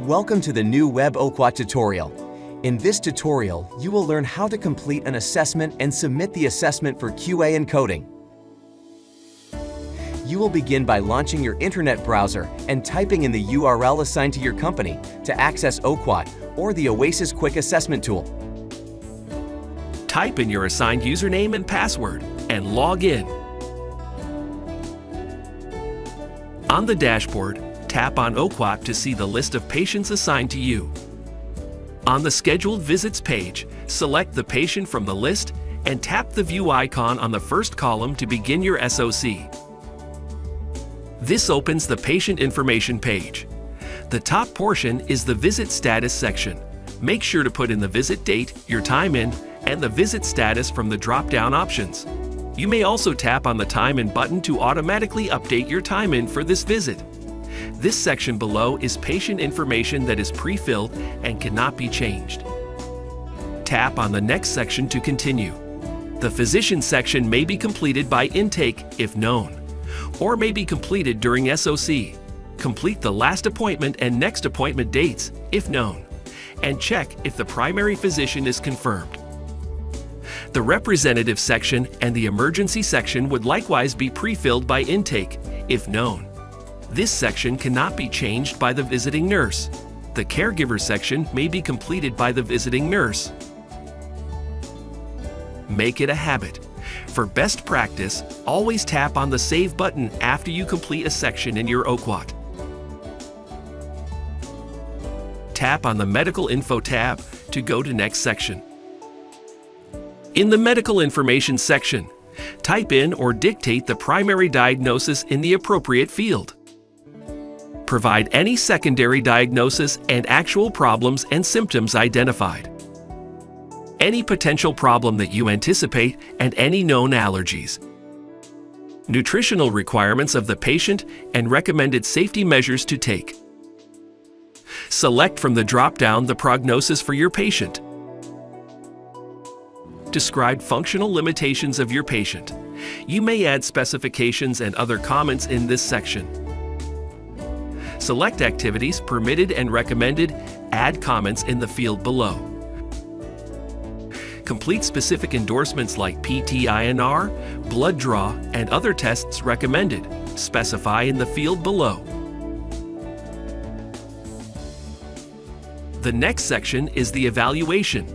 Welcome to the new Web OQAT tutorial. In this tutorial, you will learn how to complete an assessment and submit the assessment for QA and coding. You will begin by launching your internet browser and typing in the URL assigned to your company to access OQAT or the Oasis Quick Assessment Tool. Type in your assigned username and password and log in. On the dashboard, tap on OQAT to see the list of patients assigned to you. On the Scheduled Visits page, select the patient from the list and tap the View icon on the first column to begin your SOC. This opens the patient information page. The top portion is the visit status section. Make sure to put in the visit date, your time in, and the visit status from the drop-down options. You may also tap on the Time In button to automatically update your time in for this visit. This section below is patient information that is pre-filled and cannot be changed. Tap on the next section to continue. The physician section may be completed by intake if known, or may be completed during SOC. Complete the last appointment and next appointment dates if known, and check if the primary physician is confirmed. The representative section and the emergency section would likewise be pre-filled by intake if known. This section cannot be changed by the visiting nurse. The caregiver section may be completed by the visiting nurse. Make it a habit. For best practice, always tap on the Save button after you complete a section in your OQAT. Tap on the Medical Info tab to go to next section. In the Medical Information section, type in or dictate the primary diagnosis in the appropriate field. Provide any secondary diagnosis and actual problems and symptoms identified. Any potential problem that you anticipate and any known allergies. Nutritional requirements of the patient and recommended safety measures to take. Select from the drop-down the prognosis for your patient. Describe functional limitations of your patient. You may add specifications and other comments in this section. Select activities permitted and recommended. Add comments in the field below. Complete specific endorsements like PT-INR, blood draw, and other tests recommended. Specify in the field below. The next section is the evaluation.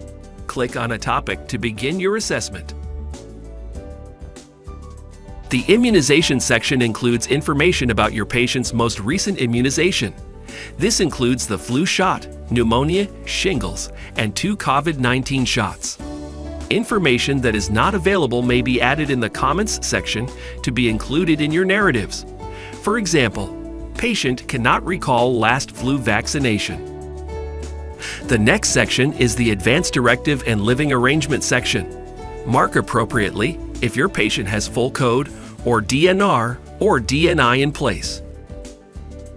Click on a topic to begin your assessment. The immunization section includes information about your patient's most recent immunization. This includes the flu shot, pneumonia, shingles, and 2 COVID-19 shots. Information that is not available may be added in the comments section to be included in your narratives. For example, patient cannot recall last flu vaccination. The next section is the Advanced Directive and Living Arrangement section. Mark appropriately if your patient has full code or DNR or DNI in place.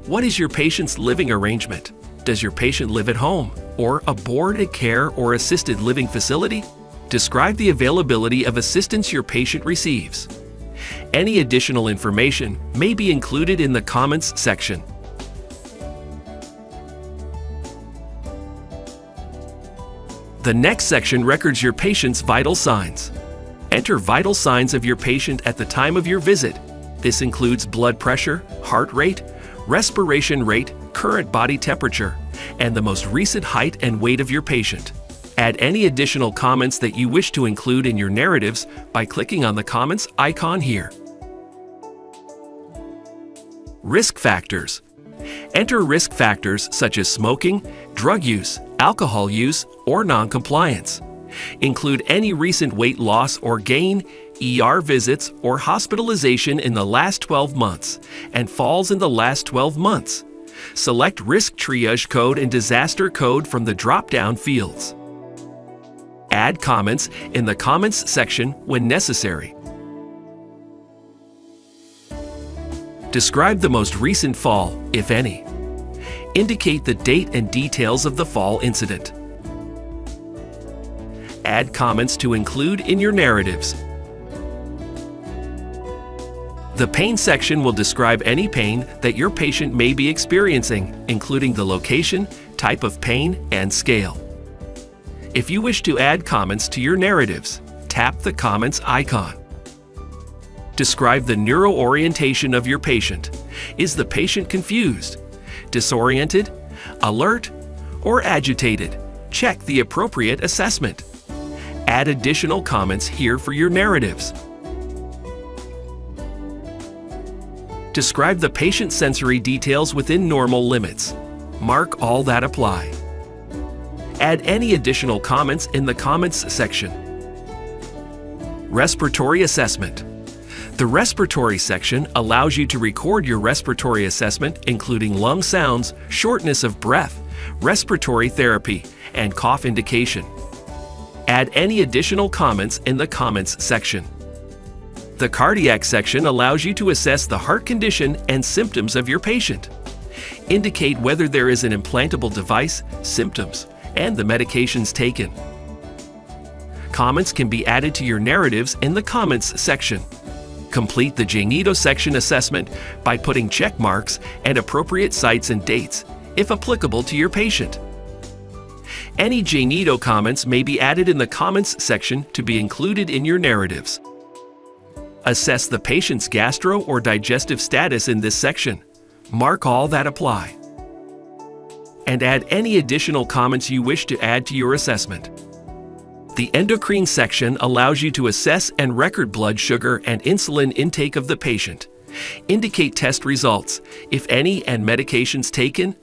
What is your patient's living arrangement? Does your patient live at home or aboard a care or assisted living facility? Describe the availability of assistance your patient receives. Any additional information may be included in the comments section. The next section records your patient's vital signs. Enter vital signs of your patient at the time of your visit. This includes blood pressure, heart rate, respiration rate, current body temperature, and the most recent height and weight of your patient. Add any additional comments that you wish to include in your narratives by clicking on the comments icon here. Risk factors. Enter risk factors such as smoking, drug use, alcohol use, or non-compliance. Include any recent weight loss or gain, ER visits, or hospitalization in the last 12 months, and falls in the last 12 months. Select Risk Triage Code and Disaster Code from the drop-down fields. Add comments in the comments section when necessary. Describe the most recent fall, if any. Indicate the date and details of the fall incident. Add comments to include in your narratives. The pain section will describe any pain that your patient may be experiencing, including the location, type of pain, and scale. If you wish to add comments to your narratives, tap the comments icon. Describe the neuroorientation of your patient. Is the patient confused, disoriented, alert, or agitated? Check the appropriate assessment. Add additional comments here for your narratives. Describe the patient's sensory details within normal limits. Mark all that apply. Add any additional comments in the comments section. Respiratory assessment. The respiratory section allows you to record your respiratory assessment, including lung sounds, shortness of breath, respiratory therapy, and cough indication. Add any additional comments in the comments section. The cardiac section allows you to assess the heart condition and symptoms of your patient. Indicate whether there is an implantable device, symptoms, and the medications taken. Comments can be added to your narratives in the comments section. Complete the JNIDO section assessment by putting check marks and appropriate sites and dates, if applicable to your patient. Any JNIDO comments may be added in the comments section to be included in your narratives. Assess the patient's gastro or digestive status in this section. Mark all that apply. And add any additional comments you wish to add to your assessment. The endocrine section allows you to assess and record blood sugar and insulin intake of the patient. Indicate test results, if any, and medications taken.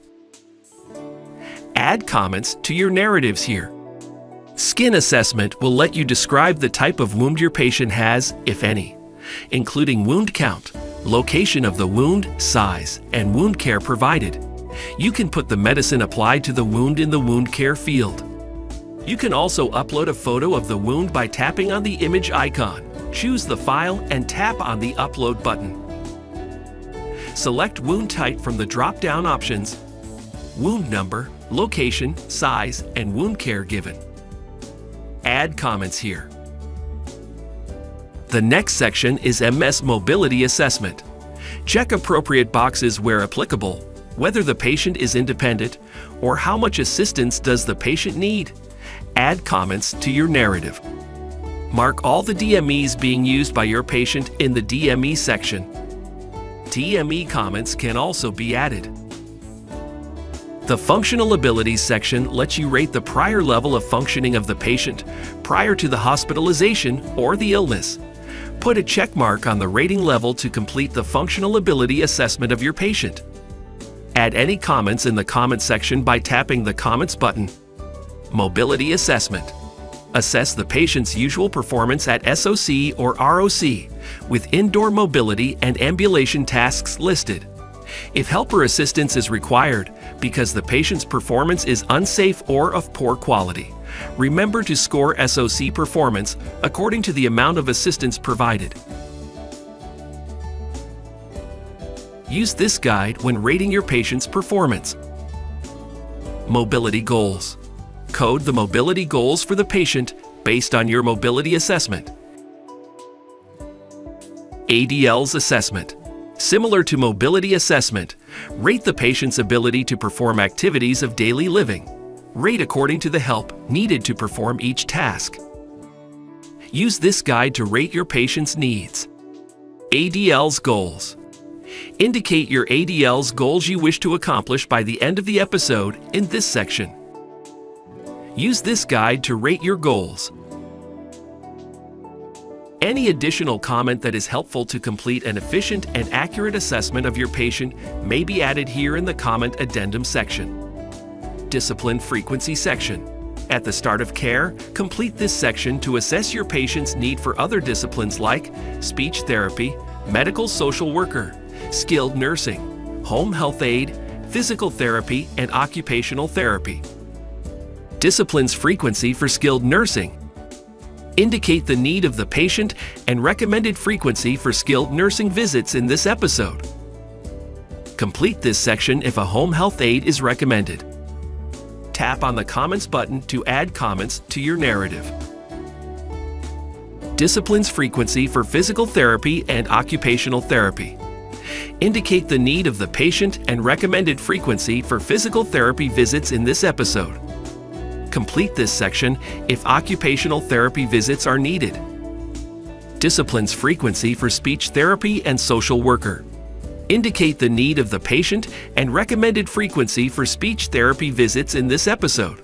Add comments to your narratives here. Skin assessment will let you describe the type of wound your patient has, if any, including wound count, location of the wound, size, and wound care provided. You can put the medicine applied to the wound in the wound care field. You can also upload a photo of the wound by tapping on the image icon. Choose the file and tap on the Upload button. Select wound type from the drop-down options, wound number, location, size, and wound care given. Add comments here. The next section is MS Mobility Assessment. Check appropriate boxes where applicable, whether the patient is independent, or how much assistance does the patient need. Add comments to your narrative. Mark all the DMEs being used by your patient in the DME section. DME comments can also be added. The Functional Abilities section lets you rate the prior level of functioning of the patient prior to the hospitalization or the illness. Put a check mark on the rating level to complete the functional ability assessment of your patient. Add any comments in the comments section by tapping the comments button. Mobility assessment. Assess the patient's usual performance at SOC or ROC with indoor mobility and ambulation tasks listed. If helper assistance is required because the patient's performance is unsafe or of poor quality, remember to score SOC performance according to the amount of assistance provided. Use this guide when rating your patient's performance. Mobility goals. Code the mobility goals for the patient based on your mobility assessment. ADL's assessment. Similar to mobility assessment, rate the patient's ability to perform activities of daily living. Rate according to the help needed to perform each task. Use this guide to rate your patient's needs. ADL's goals. Indicate your ADL's goals you wish to accomplish by the end of the episode in this section. Use this guide to rate your goals. Any additional comment that is helpful to complete an efficient and accurate assessment of your patient may be added here in the comment addendum section. Discipline frequency section. At the start of care, complete this section to assess your patient's need for other disciplines like speech therapy, medical social worker, skilled nursing, home health aide, physical therapy, and occupational therapy. Disciplines frequency for skilled nursing. Indicate the need of the patient and recommended frequency for skilled nursing visits in this episode. Complete this section if a home health aide is recommended. Tap on the Comments button to add comments to your narrative. Disciplines frequency for physical therapy and occupational therapy. Indicate the need of the patient and recommended frequency for physical therapy visits in this episode. Complete this section if occupational therapy visits are needed. Disciplines frequency for speech therapy and social worker. Indicate the need of the patient and recommended frequency for speech therapy visits in this episode.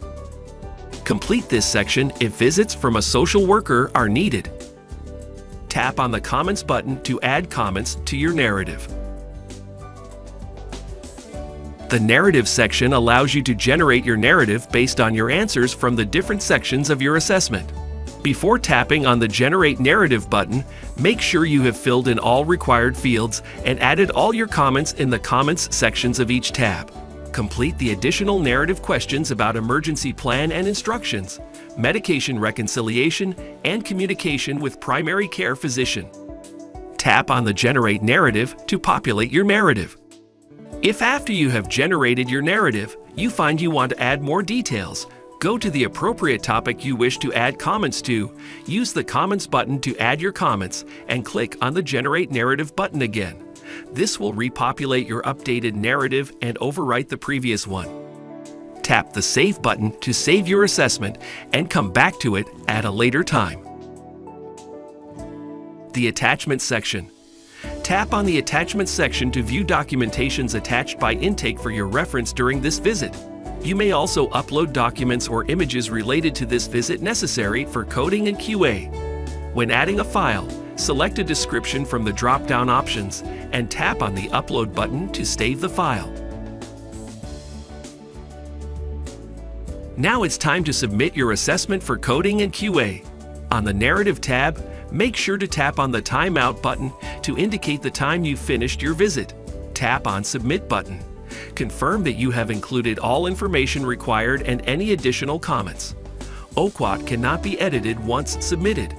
Complete this section if visits from a social worker are needed. Tap on the Comments button to add comments to your narrative. The Narrative section allows you to generate your narrative based on your answers from the different sections of your assessment. Before tapping on the Generate Narrative button, make sure you have filled in all required fields and added all your comments in the Comments sections of each tab. Complete the additional narrative questions about emergency plan and instructions, medication reconciliation, and communication with primary care physician. Tap on the Generate Narrative to populate your narrative. If after you have generated your narrative, you find you want to add more details, go to the appropriate topic you wish to add comments to, use the Comments button to add your comments, and click on the Generate Narrative button again. This will repopulate your updated narrative and overwrite the previous one. Tap the Save button to save your assessment and come back to it at a later time. The Attachment section. Tap on the Attachment section to view documentations attached by intake for your reference during this visit. You may also upload documents or images related to this visit necessary for coding and QA. When adding a file, select a description from the drop-down options and tap on the Upload button to save the file. Now it's time to submit your assessment for coding and QA. On the Narrative tab, make sure to tap on the Timeout button to indicate the time you finished your visit. Tap on Submit button. Confirm that you have included all information required and any additional comments. OQAT cannot be edited once submitted.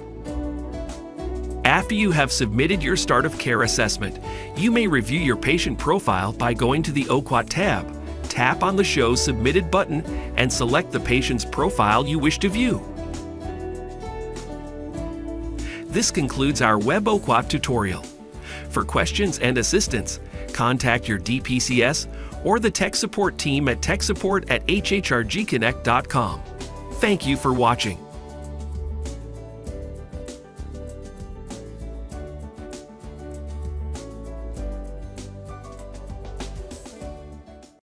After you have submitted your Start of Care assessment, you may review your patient profile by going to the OQAT tab. Tap on the Show Submitted button and select the patient's profile you wish to view. This concludes our Web OQAT tutorial. For questions and assistance, contact your DPCS or the tech support team at techsupport@hhrgconnect.com. Thank you for watching.